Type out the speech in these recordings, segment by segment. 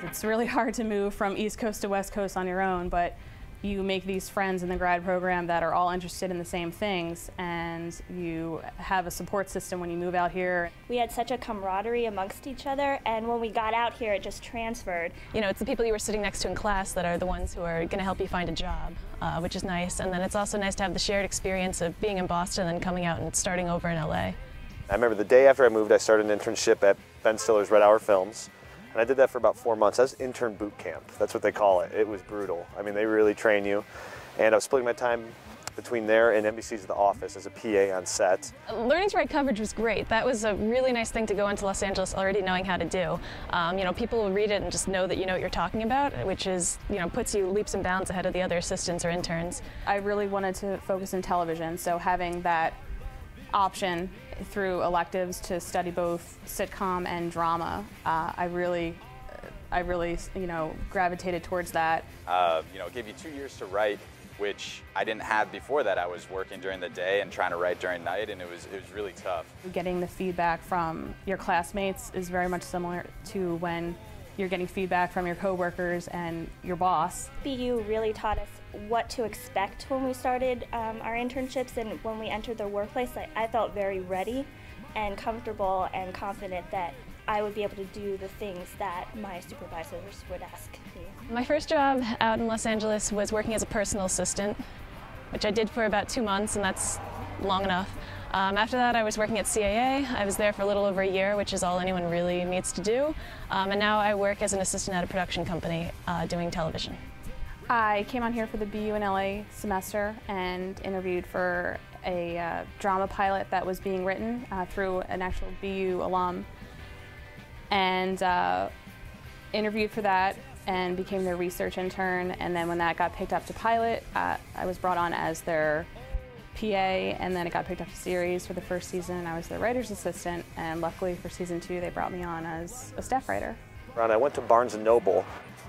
It's really hard to move from East Coast to West Coast on your own, but you make these friends in the grad program that are all interested in the same things, and you have a support system when you move out here. We had such a camaraderie amongst each other, and when we got out here, it just transferred. You know, it's the people you were sitting next to in class that are the ones who are going to help you find a job, which is nice. And then it's also nice to have the shared experience of being in Boston and then coming out and starting over in LA. I remember the day after I moved, I started an internship at Ben Stiller's Red Hour Films. And I did that for about 4 months. That was intern boot camp. That's what they call it. It was brutal. I mean, they really train you. And I was splitting my time between there and NBC's The Office as a PA on set. Learning to write coverage was great. That was a really nice thing to go into Los Angeles already knowing how to do. You know, people will read it and just know that you know what you're talking about, which is, you know, puts you leaps and bounds ahead of the other assistants or interns. I really wanted to focus in television, so having that option through electives to study both sitcom and drama, I really, you know, gravitated towards that. You know, it gave you 2 years to write, which I didn't have before that. I was working during the day and trying to write during night, and it was really tough. Getting the feedback from your classmates is very much similar to when you're getting feedback from your coworkers and your boss. BU really taught us what to expect when we started our internships, and when we entered the workplace, I felt very ready and comfortable and confident that I would be able to do the things that my supervisors would ask me. My first job out in Los Angeles was working as a personal assistant, which I did for about 2 months, and that's long enough. After that, I was working at CAA. I was there for a little over a year, which is all anyone really needs to do. And now I work as an assistant at a production company doing television. I came on here for the BU in LA semester and interviewed for a drama pilot that was being written through an actual BU alum, and interviewed for that and became their research intern. And then when that got picked up to pilot, I was brought on as their PA, and then it got picked up to series for the first season. I was their writer's assistant, and luckily for season 2 they brought me on as a staff writer. I went to Barnes & Noble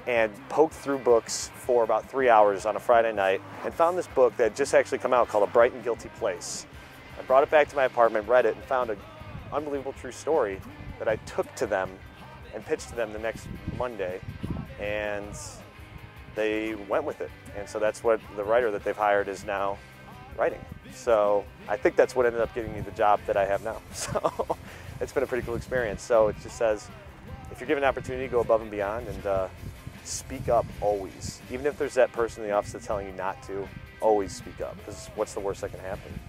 and poked through books for about 3 hours on a Friday night and found this book that had just actually come out called A Bright and Guilty Place. I brought it back to my apartment, read it, and found an unbelievable true story that I took to them and pitched to them the next Monday, and they went with it. And so that's what the writer that they've hired is now writing. So I think that's what ended up getting me the job that I have now. So it's been a pretty cool experience. So it just says, if you're given an opportunity, go above and beyond, and speak up always. Even if there's that person in the office that's telling you not to, always speak up, because what's the worst that can happen?